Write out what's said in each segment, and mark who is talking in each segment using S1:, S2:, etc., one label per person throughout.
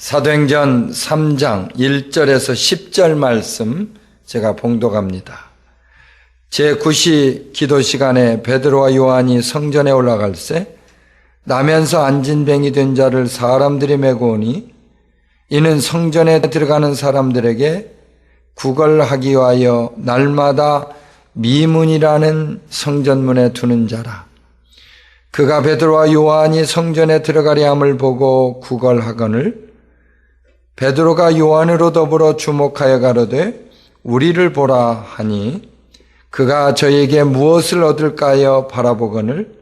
S1: 사도행전 3장 1절에서 10절 말씀 제가 봉독합니다. 제9시 기도 시간에 베드로와 요한이 성전에 올라갈새 나면서 안진뱅이 된 자를 사람들이 메고 오니 이는 성전에 들어가는 사람들에게 구걸하기 위하여 날마다 미문이라는 성전문에 두는 자라. 그가 베드로와 요한이 성전에 들어가려 함을 보고 구걸하거늘 베드로가 요한으로 더불어 주목하여 가로되 우리를 보라 하니 그가 저에게 무엇을 얻을까요 바라보거늘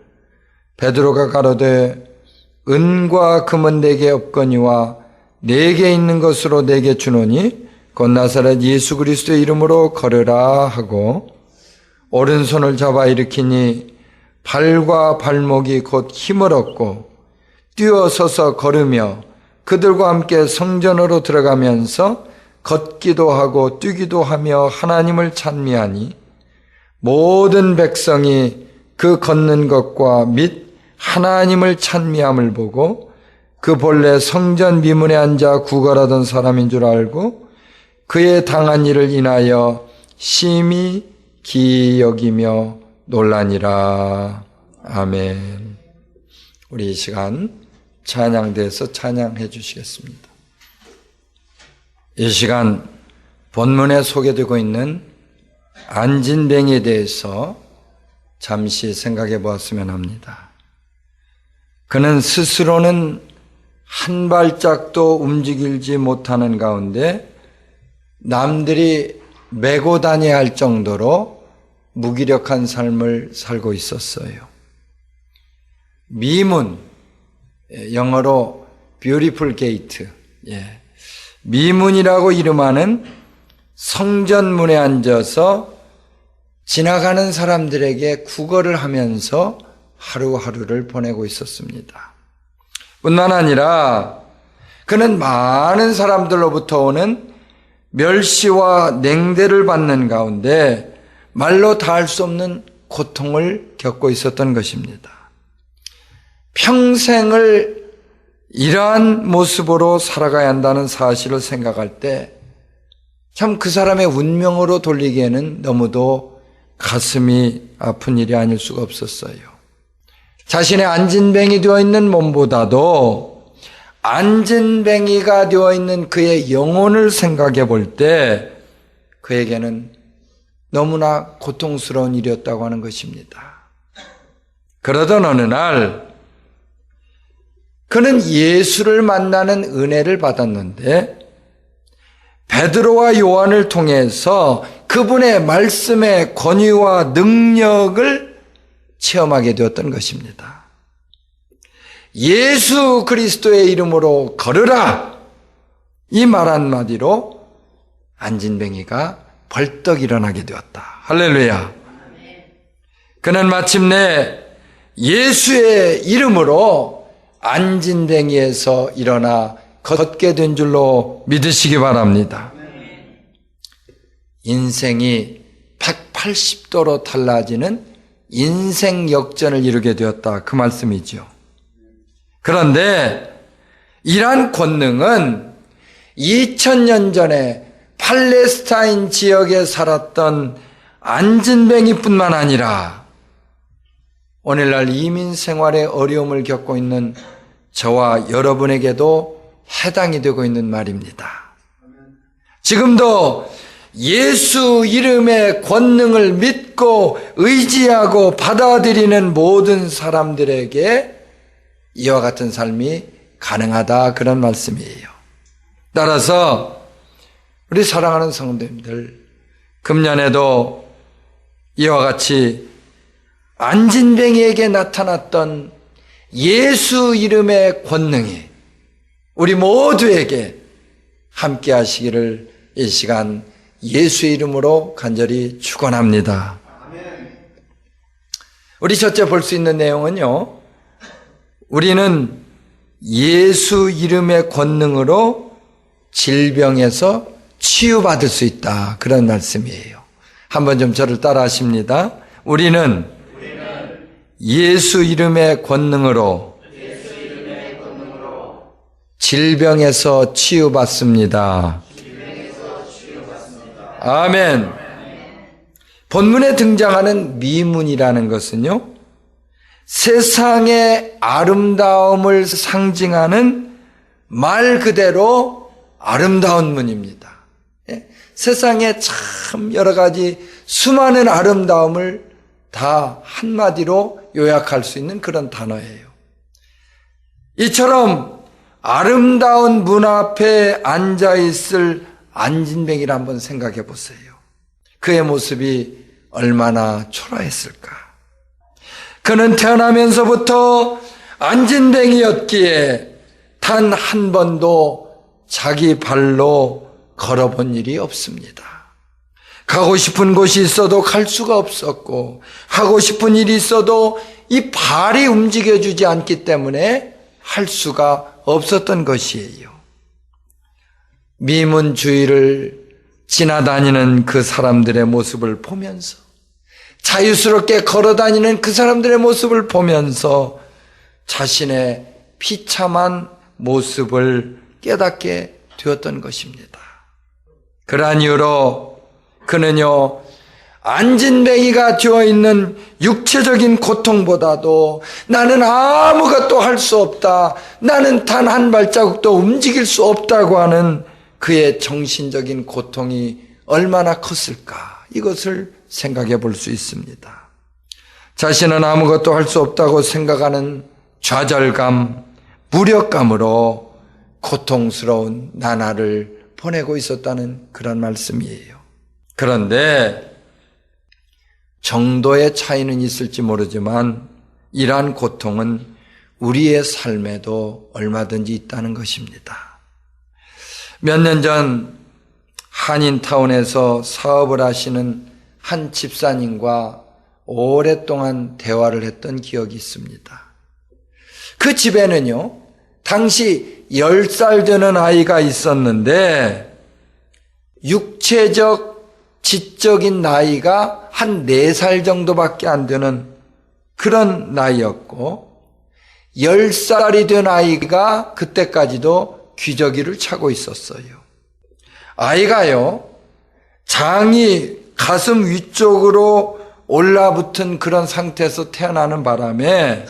S1: 베드로가 가로되 은과 금은 내게 없거니와 내게 있는 것으로 내게 주노니 곧 나사렛 예수 그리스도의 이름으로 걸으라 하고 오른손을 잡아 일으키니 발과 발목이 곧 힘을 얻고 뛰어서서 걸으며 그들과 함께 성전으로 들어가면서 걷기도 하고 뛰기도 하며 하나님을 찬미하니 모든 백성이 그 걷는 것과 및 하나님을 찬미함을 보고 그 본래 성전 미문에 앉아 구걸하던 사람인 줄 알고 그의 당한 일을 인하여 심히 기이 여기며 놀라니라. 아멘. 우리 이 시간 찬양대에서 찬양해 주시겠습니다. 이 시간 본문에 소개되고 있는 안진뱅이에 대해서 잠시 생각해 보았으면 합니다. 그는 스스로는 한 발짝도 움직이지 못하는 가운데 남들이 메고 다녀야 할 정도로 무기력한 삶을 살고 있었어요. 미문, 영어로 beautiful gate, 미문이라고 이름하는 성전문에 앉아서 지나가는 사람들에게 구걸을 하면서 하루하루를 보내고 있었습니다. 뿐만 아니라 그는 많은 사람들로부터 오는 멸시와 냉대를 받는 가운데 말로 다할 수 없는 고통을 겪고 있었던 것입니다. 평생을 이러한 모습으로 살아가야 한다는 사실을 생각할 때 참 그 사람의 운명으로 돌리기에는 너무도 가슴이 아픈 일이 아닐 수가 없었어요. 자신의 안진뱅이 되어 있는 몸보다도 안진뱅이가 되어 있는 그의 영혼을 생각해 볼 때 그에게는 너무나 고통스러운 일이었다고 하는 것입니다. 그러던 어느 날 그는 예수를 만나는 은혜를 받았는데 베드로와 요한을 통해서 그분의 말씀의 권위와 능력을 체험하게 되었던 것입니다. 예수 그리스도의 이름으로 걸으라! 이 말 한마디로 안진뱅이가 벌떡 일어나게 되었다. 할렐루야. 그는 마침내 예수의 이름으로 안진뱅이에서 일어나 걷게 된 줄로 믿으시기 바랍니다. 인생이 180도로 달라지는 인생 역전을 이루게 되었다. 그 말씀이죠. 그런데 이러한 권능은 2000년 전에 팔레스타인 지역에 살았던 안진뱅이뿐만 아니라 오늘날 이민 생활에 어려움을 겪고 있는 저와 여러분에게도 해당이 되고 있는 말입니다. 지금도 예수 이름의 권능을 믿고 의지하고 받아들이는 모든 사람들에게 이와 같은 삶이 가능하다, 그런 말씀이에요. 따라서 우리 사랑하는 성도님들, 금년에도 이와 같이 안진뱅이에게 나타났던 예수 이름의 권능이 우리 모두에게 함께 하시기를 이 시간 예수의 이름으로 간절히 축원합니다. 우리 첫째 볼 수 있는 내용은요, 우리는 예수 이름의 권능으로 질병에서 치유받을 수 있다, 그런 말씀이에요. 한번 좀 저를 따라 하십니다. 우리는 예수 이름의 권능으로 질병에서 치유받습니다. 아멘. 본문에 등장하는 미문이라는 것은요, 세상의 아름다움을 상징하는 말 그대로 아름다운 문입니다. 세상에 참 여러 가지 수많은 아름다움을 다 한마디로 요약할 수 있는 그런 단어예요. 이처럼 아름다운 문 앞에 앉아있을 안진뱅이를 한번 생각해 보세요. 그의 모습이 얼마나 초라했을까. 그는 태어나면서부터 안진뱅이였기에 단 한 번도 자기 발로 걸어본 일이 없습니다. 가고 싶은 곳이 있어도 갈 수가 없었고, 하고 싶은 일이 있어도 이 발이 움직여주지 않기 때문에 할 수가 없었던 것이에요. 미문 주위를 지나다니는 그 사람들의 모습을 보면서, 자유스럽게 걸어다니는 그 사람들의 모습을 보면서 자신의 비참한 모습을 깨닫게 되었던 것입니다. 그러한 이유로 그는요, 안진뱅이가 되어있는 육체적인 고통보다도 나는 아무것도 할 수 없다, 나는 단 한 발자국도 움직일 수 없다고 하는 그의 정신적인 고통이 얼마나 컸을까, 이것을 생각해 볼 수 있습니다. 자신은 아무것도 할 수 없다고 생각하는 좌절감, 무력감으로 고통스러운 나날을 보내고 있었다는 그런 말씀이에요. 그런데 정도의 차이는 있을지 모르지만 이러한 고통은 우리의 삶에도 얼마든지 있다는 것입니다. 몇 년 전 한인타운에서 사업을 하시는 한 집사님과 오랫동안 대화를 했던 기억이 있습니다. 그 집에는요, 당시 10살 되는 아이가 있었는데 육체적, 지적인 나이가 한 4살 정도밖에 안 되는 그런 나이였고, 10살이 된 아이가 그때까지도 귀저귀를 차고 있었어요. 아이가요, 장이 가슴 위쪽으로 올라붙은 그런 상태에서 태어나는 바람에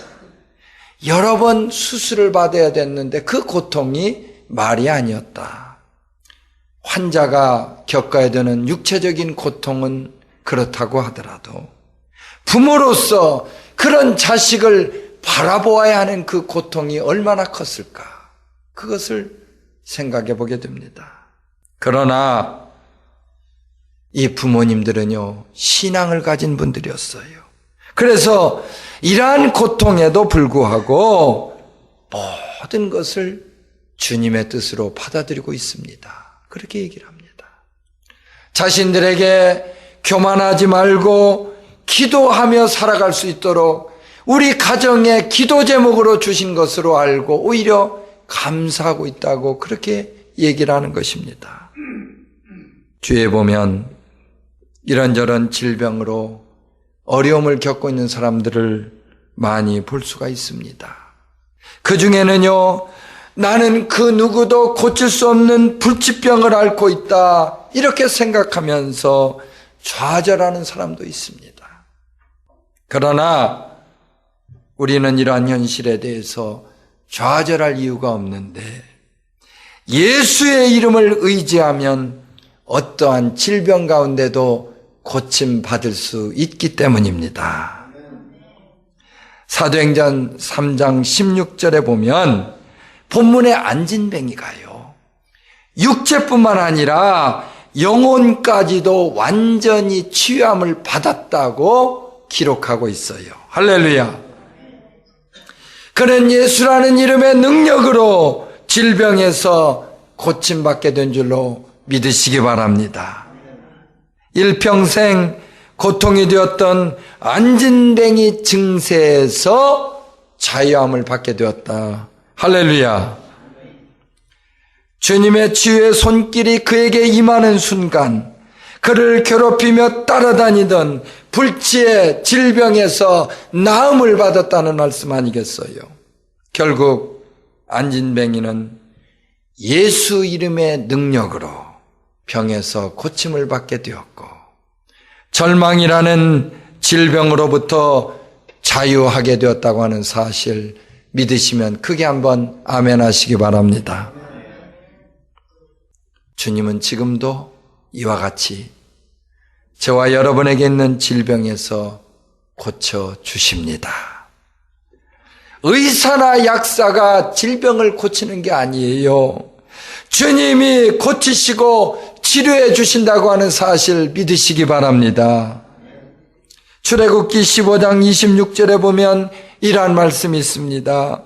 S1: 여러 번 수술을 받아야 됐는데 그 고통이 말이 아니었다. 환자가 겪어야 되는 육체적인 고통은 그렇다고 하더라도 부모로서 그런 자식을 바라보아야 하는 그 고통이 얼마나 컸을까, 그것을 생각해 보게 됩니다. 그러나 이 부모님들은요, 신앙을 가진 분들이었어요. 그래서 이러한 고통에도 불구하고 모든 것을 주님의 뜻으로 받아들이고 있습니다. 그렇게 얘기를 합니다. 자신들에게 교만하지 말고 기도하며 살아갈 수 있도록 우리 가정의 기도 제목으로 주신 것으로 알고 오히려 감사하고 있다고 그렇게 얘기를 하는 것입니다. 뒤에 보면 이런저런 질병으로 어려움을 겪고 있는 사람들을 많이 볼 수가 있습니다. 그 중에는요, 나는 그 누구도 고칠 수 없는 불치병을 앓고 있다, 이렇게 생각하면서 좌절하는 사람도 있습니다. 그러나 우리는 이러한 현실에 대해서 좌절할 이유가 없는데, 예수의 이름을 의지하면 어떠한 질병 가운데도 고침받을 수 있기 때문입니다. 사도행전 3장 16절에 보면 본문의 안진뱅이가요, 육체뿐만 아니라 영혼까지도 완전히 치유함을 받았다고 기록하고 있어요. 할렐루야. 그는 예수라는 이름의 능력으로 질병에서 고침받게 된 줄로 믿으시기 바랍니다. 일평생 고통이 되었던 안진뱅이 증세에서 자유함을 받게 되었다. 할렐루야. 주님의 치유의 손길이 그에게 임하는 순간, 그를 괴롭히며 따라다니던 불치의 질병에서 나음을 받았다는 말씀 아니겠어요? 결국 안진뱅이는 예수 이름의 능력으로 병에서 고침을 받게 되었고 절망이라는 질병으로부터 자유하게 되었다고 하는 사실 믿으시면 크게 한번 아멘 하시기 바랍니다. 주님은 지금도 이와 같이 저와 여러분에게 있는 질병에서 고쳐주십니다. 의사나 약사가 질병을 고치는 게 아니에요. 주님이 고치시고 치료해 주신다고 하는 사실 믿으시기 바랍니다. 출애굽기 15장 26절에 보면 이러한 말씀이 있습니다.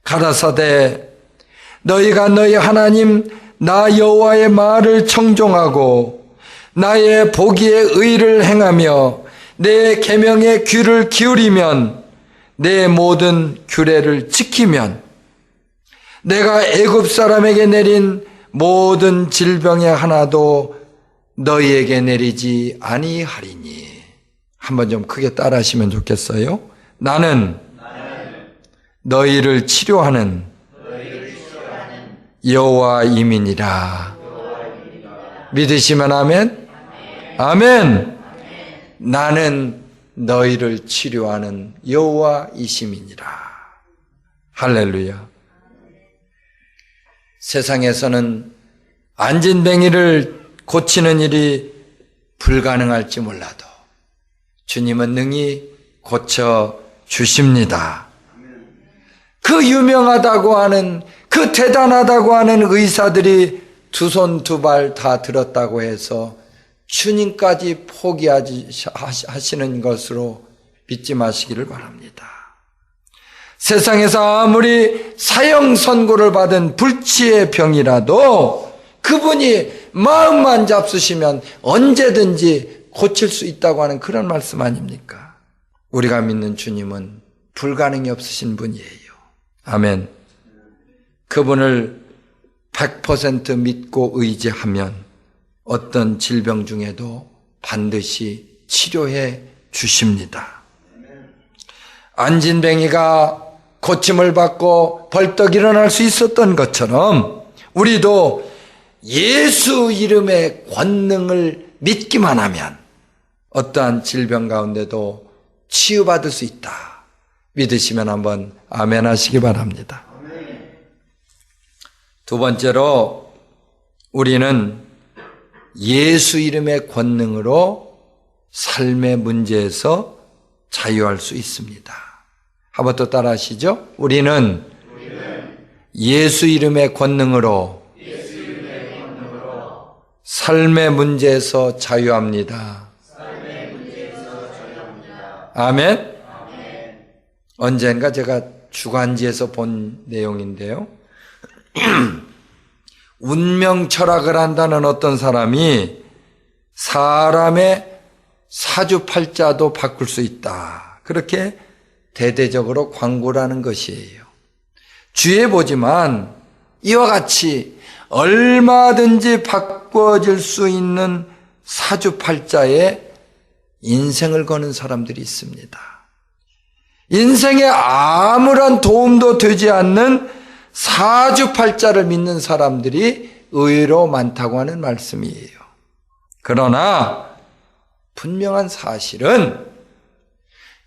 S1: 가라사대 너희가 너희 하나님 나 여호와의 말을 청종하고 나의 보기에 의를 행하며 내 계명에 귀를 기울이면 내 모든 규례를 지키면 내가 애굽 사람에게 내린 모든 질병의 하나도 너희에게 내리지 아니하리니. 한번 좀 크게 따라하시면 좋겠어요. 나는 너희를 치료하는 여호와임이니라. 믿으시면 아멘? 아멘. 나는 너희를 치료하는 여호와이심이니라. 할렐루야. 세상에서는 안진뱅이를 고치는 일이 불가능할지 몰라도 주님은 능히 고쳐주십니다. 그 유명하다고 하는, 그 대단하다고 하는 의사들이 두 손 두 발 다 들었다고 해서 주님까지 포기하시는 것으로 믿지 마시기를 바랍니다. 세상에서 아무리 사형 선고를 받은 불치의 병이라도 그분이 마음만 잡수시면 언제든지 고칠 수 있다고 하는 그런 말씀 아닙니까? 우리가 믿는 주님은 불가능이 없으신 분이에요. 아멘. 그분을 100% 믿고 의지하면 어떤 질병 중에도 반드시 치료해 주십니다. 안진뱅이가 고침을 받고 벌떡 일어날 수 있었던 것처럼 우리도 예수 이름의 권능을 믿기만 하면 어떠한 질병 가운데도 치유받을 수 있다. 믿으시면 한번 아멘 하시기 바랍니다. 두 번째로 우리는 예수 이름의 권능으로 삶의 문제에서 자유할 수 있습니다. 한번 또 따라 하시죠. 우리는 예수 이름의 권능으로 삶의 문제에서 자유합니다. 아멘. 언젠가 제가 주간지에서 본 내용인데요. 운명 철학을 한다는 어떤 사람이 사람의 사주팔자도 바꿀 수 있다. 그렇게 대대적으로 광고를 하는 것이에요. 주위에 보지만 이와 같이 얼마든지 바꿔질 수 있는 사주팔자에 인생을 거는 사람들이 있습니다. 인생에 아무런 도움도 되지 않는 사주팔자를 믿는 사람들이 의외로 많다고 하는 말씀이에요. 그러나 분명한 사실은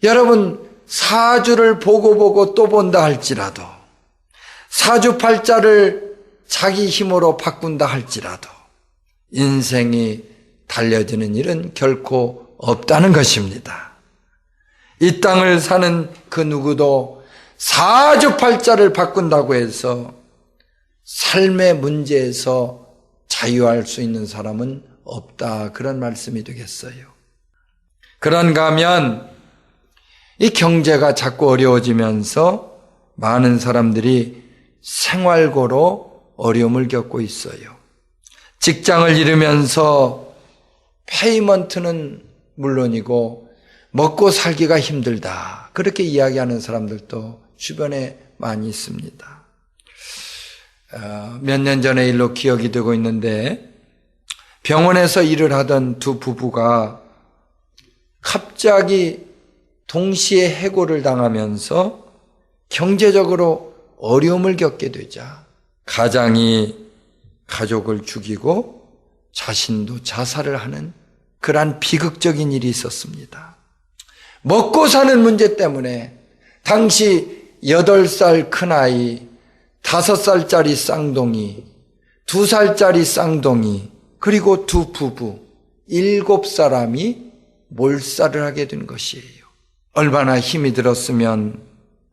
S1: 여러분 사주를 보고 또 본다 할지라도 사주팔자를 자기 힘으로 바꾼다 할지라도 인생이 달려지는 일은 결코 없다는 것입니다. 이 땅을 사는 그 누구도 사주팔자를 바꾼다고 해서 삶의 문제에서 자유할 수 있는 사람은 없다. 그런 말씀이 되겠어요. 그런가 하면 이 경제가 자꾸 어려워지면서 많은 사람들이 생활고로 어려움을 겪고 있어요. 직장을 잃으면서 페이먼트는 물론이고 먹고 살기가 힘들다. 그렇게 이야기하는 사람들도 주변에 많이 있습니다. 몇 년 전의 일로 기억이 되고 있는데 병원에서 일을 하던 두 부부가 갑자기 동시에 해고를 당하면서 경제적으로 어려움을 겪게 되자 가장이 가족을 죽이고 자신도 자살을 하는 그러한 비극적인 일이 있었습니다. 먹고 사는 문제 때문에 당시 8살 큰아이, 5살짜리 쌍둥이, 2살짜리 쌍둥이, 그리고 두 부부 7사람이 몰살을 하게 된 것이에요. 얼마나 힘이 들었으면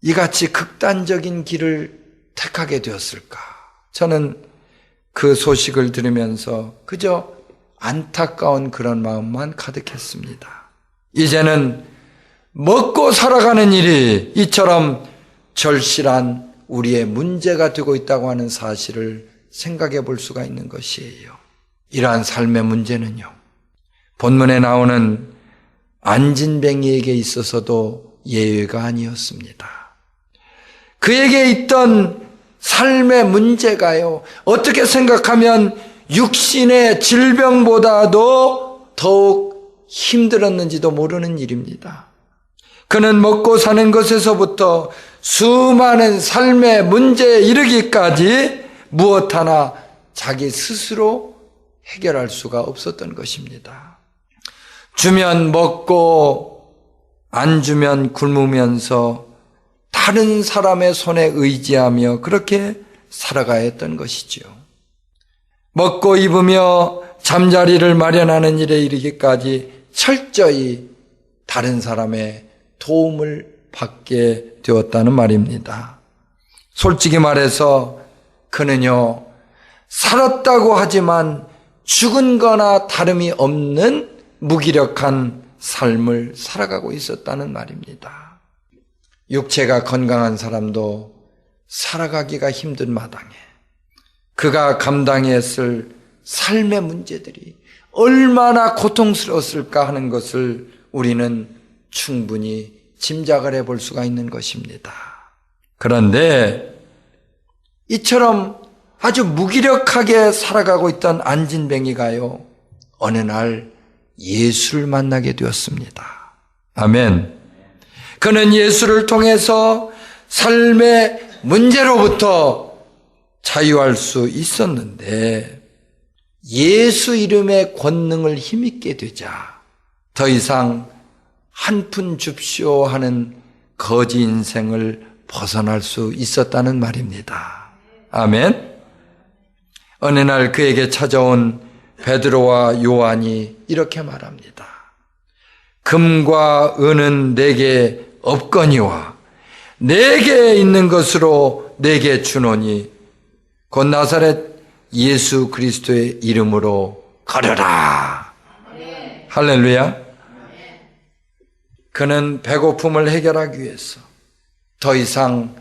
S1: 이같이 극단적인 길을 택하게 되었을까? 저는 그 소식을 들으면서 그저 안타까운 그런 마음만 가득했습니다. 이제는 먹고 살아가는 일이 이처럼 절실한 우리의 문제가 되고 있다고 하는 사실을 생각해 볼 수가 있는 것이에요. 이러한 삶의 문제는요, 본문에 나오는 안진뱅이에게 있어서도 예외가 아니었습니다. 그에게 있던 삶의 문제가요, 어떻게 생각하면 육신의 질병보다도 더욱 힘들었는지도 모르는 일입니다. 그는 먹고 사는 것에서부터 수많은 삶의 문제에 이르기까지 무엇 하나 자기 스스로 해결할 수가 없었던 것입니다. 주면 먹고 안 주면 굶으면서 다른 사람의 손에 의지하며 그렇게 살아가야 했던 것이죠. 먹고 입으며 잠자리를 마련하는 일에 이르기까지 철저히 다른 사람의 도움을 받게 되었다는 말입니다. 솔직히 말해서 그는요, 살았다고 하지만 죽은 거나 다름이 없는 무기력한 삶을 살아가고 있었다는 말입니다. 육체가 건강한 사람도 살아가기가 힘든 마당에 그가 감당했을 삶의 문제들이 얼마나 고통스러웠을까 하는 것을 우리는 충분히 짐작을 해볼 수가 있는 것입니다. 그런데 이처럼 아주 무기력하게 살아가고 있던 안진뱅이가요, 어느 날 예수를 만나게 되었습니다. 아멘. 그는 예수를 통해서 삶의 문제로부터 자유할 수 있었는데 예수 이름의 권능을 힘있게 되자 더 이상 한 푼 줍시오 하는 거지 인생을 벗어날 수 있었다는 말입니다. 아멘. 어느 날 그에게 찾아온 베드로와 요한이 이렇게 말합니다. 금과 은은 내게 없거니와 내게 있는 것으로 내게 주노니 곧 나사렛 예수 그리스도의 이름으로 걸으라. 아멘. 할렐루야. 아멘. 그는 배고픔을 해결하기 위해서 더 이상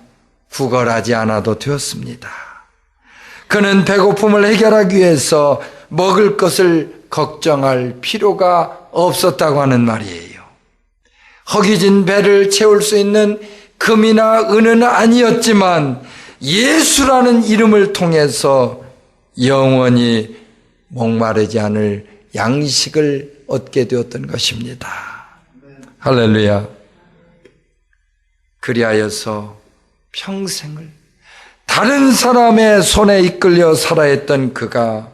S1: 구걸하지 않아도 되었습니다. 그는 배고픔을 해결하기 위해서 먹을 것을 걱정할 필요가 없었다고 하는 말이에요. 허기진 배를 채울 수 있는 금이나 은은 아니었지만 예수라는 이름을 통해서 영원히 목마르지 않을 양식을 얻게 되었던 것입니다. 할렐루야. 그리하여서 평생을 다른 사람의 손에 이끌려 살아야 했던 그가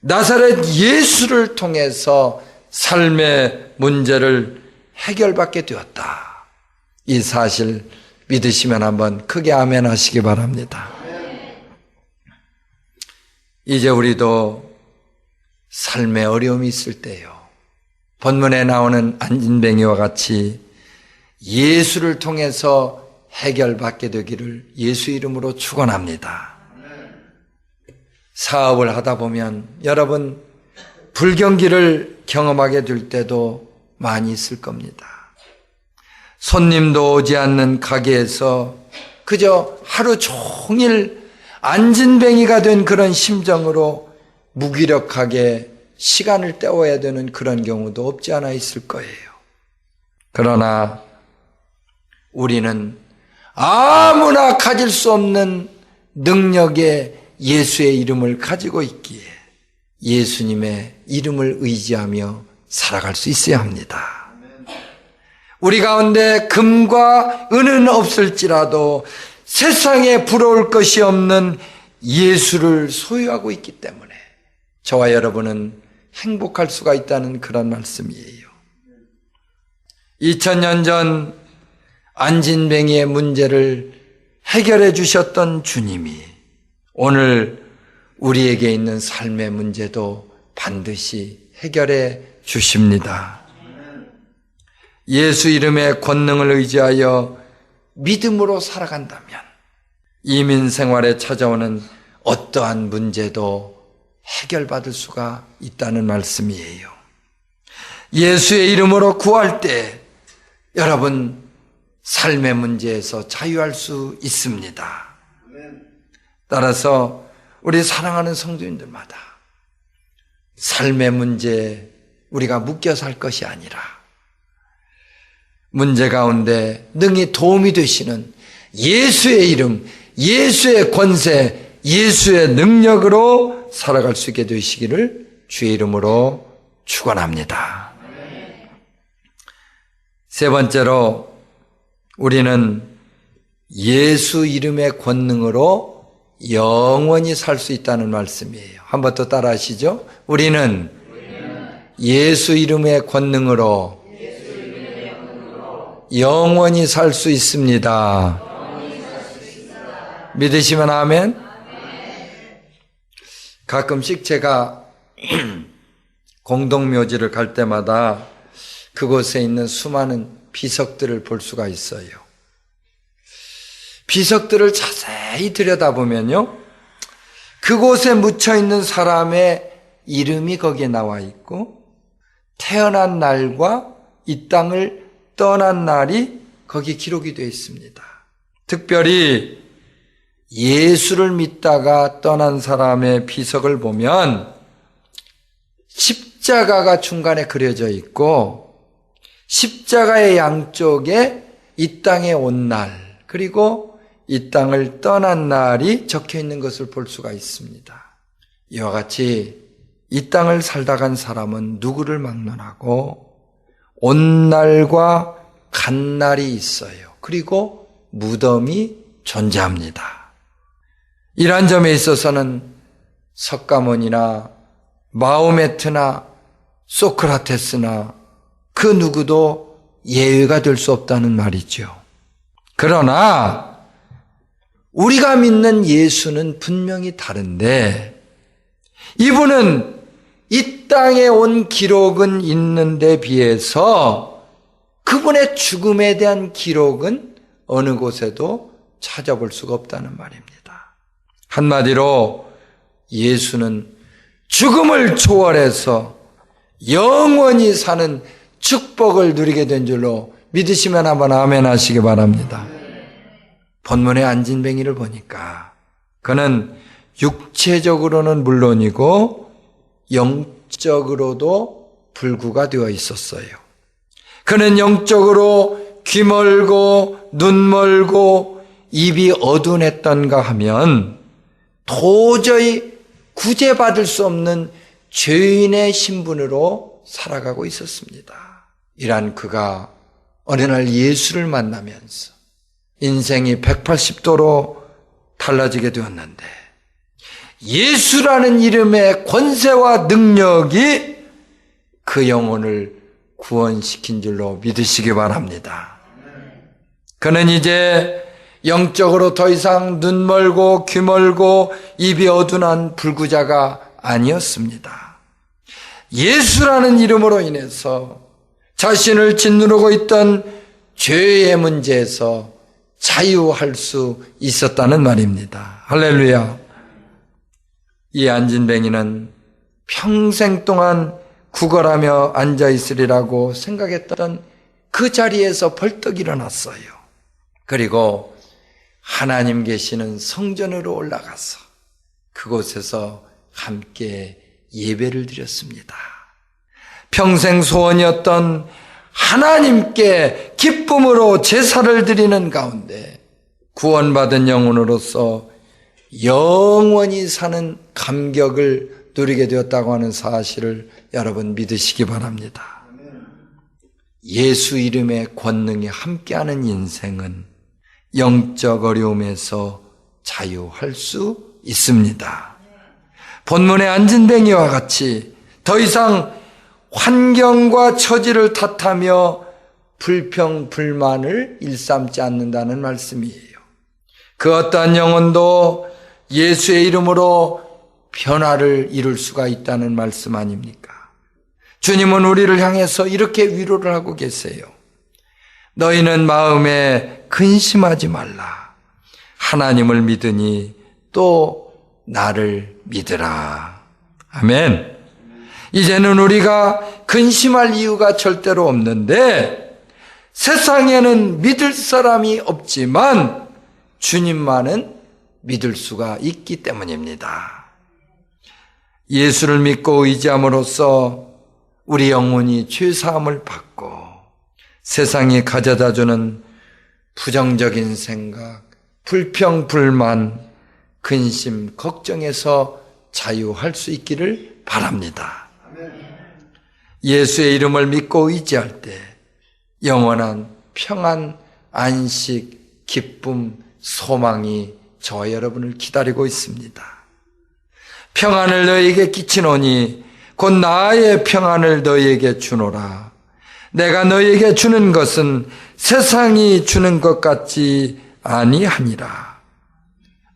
S1: 나사렛 예수를 통해서 삶의 문제를 해결받게 되었다. 이 사실 믿으시면 한번 크게 아멘 하시기 바랍니다. 이제 우리도 삶에 어려움이 있을 때요, 본문에 나오는 안진뱅이와 같이 예수를 통해서 해결받게 되기를 예수 이름으로 축원합니다. 사업을 하다 보면 여러분 불경기를 경험하게 될 때도 많이 있을 겁니다. 손님도 오지 않는 가게에서 그저 하루 종일 안진뱅이가 된 그런 심정으로 무기력하게 시간을 때워야 되는 그런 경우도 없지 않아 있을 거예요. 그러나 우리는 아무나 가질 수 없는 능력의 예수의 이름을 가지고 있기에 예수님의 이름을 의지하며 살아갈 수 있어야 합니다. 우리 가운데 금과 은은 없을지라도 세상에 부러울 것이 없는 예수를 소유하고 있기 때문에 저와 여러분은 행복할 수가 있다는 그런 말씀이에요. 2000년 전 안진뱅이의 문제를 해결해 주셨던 주님이 오늘 우리에게 있는 삶의 문제도 반드시 해결해 주십니다. 예수 이름의 권능을 의지하여 믿음으로 살아간다면 이민 생활에 찾아오는 어떠한 문제도 해결받을 수가 있다는 말씀이에요. 예수의 이름으로 구할 때 여러분 삶의 문제에서 자유할 수 있습니다. 따라서 우리 사랑하는 성도님들마다 삶의 문제에 우리가 묶여 살 것이 아니라 문제 가운데 능히 도움이 되시는 예수의 이름, 예수의 권세, 예수의 능력으로 살아갈 수 있게 되시기를 주의 이름으로 축원합니다. 세 번째로 우리는 예수 이름의 권능으로 영원히 살 수 있다는 말씀이에요. 한 번 더 따라 하시죠. 우리는 예수 이름의 권능으로 영원히 살 수 있습니다. 믿으시면 아멘. 가끔씩 제가 공동묘지를 갈 때마다 그곳에 있는 수많은 비석들을 볼 수가 있어요. 비석들을 자세히 들여다보면요, 그곳에 묻혀있는 사람의 이름이 거기에 나와 있고 태어난 날과 이 땅을 떠난 날이 거기에 기록이 되어 있습니다. 특별히 예수를 믿다가 떠난 사람의 비석을 보면 십자가가 중간에 그려져 있고 십자가의 양쪽에 이 땅에 온 날 그리고 이 땅을 떠난 날이 적혀 있는 것을 볼 수가 있습니다. 이와 같이 이 땅을 살다 간 사람은 누구를 막론하고 온 날과 간 날이 있어요. 그리고 무덤이 존재합니다. 이러한 점에 있어서는 석가모니나 마호메트나 소크라테스나 그 누구도 예외가 될 수 없다는 말이죠. 그러나 우리가 믿는 예수는 분명히 다른데 이분은 이 땅에 온 기록은 있는데 비해서 그분의 죽음에 대한 기록은 어느 곳에도 찾아볼 수가 없다는 말입니다. 한마디로 예수는 죽음을 초월해서 영원히 사는 축복을 누리게 된 줄로 믿으시면 한번 아멘 하시기 바랍니다. 본문의 안진뱅이를 보니까 그는 육체적으로는 물론이고 영적으로도 불구가 되어 있었어요. 그는 영적으로 귀 멀고 눈 멀고 입이 어두웠던가 하면 도저히 구제받을 수 없는 죄인의 신분으로 살아가고 있었습니다. 이란 그가 어느 날 예수를 만나면서 인생이 180도로 달라지게 되었는데 예수라는 이름의 권세와 능력이 그 영혼을 구원시킨 줄로 믿으시기 바랍니다. 그는 이제 영적으로 더 이상 눈 멀고 귀 멀고 입이 어둔한 불구자가 아니었습니다. 예수라는 이름으로 인해서 자신을 짓누르고 있던 죄의 문제에서 자유할 수 있었다는 말입니다. 할렐루야. 이 안진뱅이는 평생 동안 구걸하며 앉아있으리라고 생각했던 그 자리에서 벌떡 일어났어요. 그리고 하나님 계시는 성전으로 올라가서 그곳에서 함께 예배를 드렸습니다. 평생 소원이었던 하나님께 기쁨으로 제사를 드리는 가운데 구원받은 영혼으로서 영원히 사는 감격을 누리게 되었다고 하는 사실을 여러분 믿으시기 바랍니다. 예수 이름의 권능이 함께하는 인생은 영적 어려움에서 자유할 수 있습니다. 본문의 안진뱅이와 같이 더 이상 환경과 처지를 탓하며 불평, 불만을 일삼지 않는다는 말씀이에요. 그 어떠한 영혼도 예수의 이름으로 변화를 이룰 수가 있다는 말씀 아닙니까? 주님은 우리를 향해서 이렇게 위로를 하고 계세요. 너희는 마음에 근심하지 말라. 하나님을 믿으니 또 나를 믿으라. 아멘. 이제는 우리가 근심할 이유가 절대로 없는데 세상에는 믿을 사람이 없지만 주님만은 믿을 수가 있기 때문입니다. 예수를 믿고 의지함으로써 우리 영혼이 죄사함을 받고 세상이 가져다주는 부정적인 생각, 불평, 불만, 근심, 걱정에서 자유할 수 있기를 바랍니다. 예수의 이름을 믿고 의지할 때 영원한 평안, 안식, 기쁨, 소망이 저와 여러분을 기다리고 있습니다. 평안을 너희에게 끼치노니 곧 나의 평안을 너희에게 주노라. 내가 너희에게 주는 것은 세상이 주는 것 같지 아니하니라.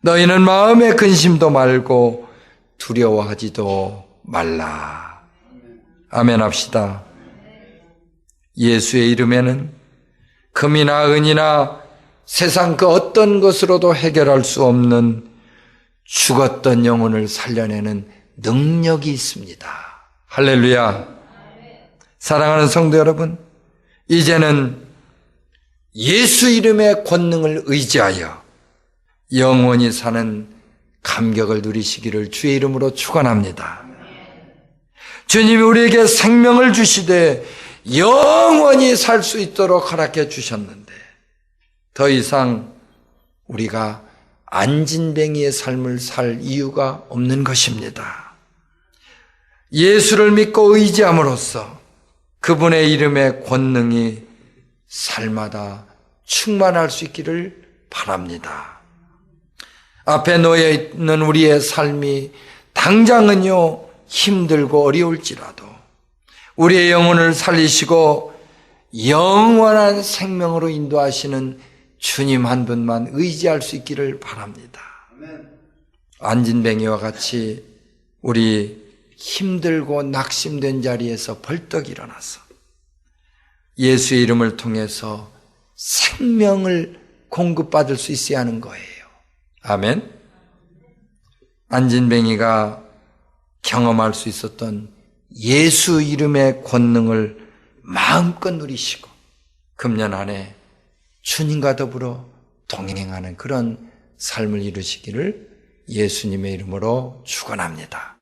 S1: 너희는 마음에 근심도 말고 두려워하지도 말라. 아멘 합시다. 예수의 이름에는 금이나 은이나 세상 그 어떤 것으로도 해결할 수 없는 죽었던 영혼을 살려내는 능력이 있습니다. 할렐루야. 사랑하는 성도 여러분, 이제는 예수 이름의 권능을 의지하여 영원히 사는 감격을 누리시기를 주의 이름으로 축원합니다. 주님이 우리에게 생명을 주시되 영원히 살 수 있도록 허락해 주셨는데 더 이상 우리가 안진뱅이의 삶을 살 이유가 없는 것입니다. 예수를 믿고 의지함으로써 그분의 이름의 권능이 삶마다 충만할 수 있기를 바랍니다. 앞에 놓여 있는 우리의 삶이 당장은요 힘들고 어려울지라도 우리의 영혼을 살리시고 영원한 생명으로 인도하시는 주님 한 분만 의지할 수 있기를 바랍니다. 안진뱅이와 같이 우리 힘들고 낙심된 자리에서 벌떡 일어나서 예수의 이름을 통해서 생명을 공급받을 수 있어야 하는 거예요. 아멘. 안진뱅이가 경험할 수 있었던 예수 이름의 권능을 마음껏 누리시고 금년 안에 주님과 더불어 동행하는 그런 삶을 이루시기를 예수님의 이름으로 축원합니다.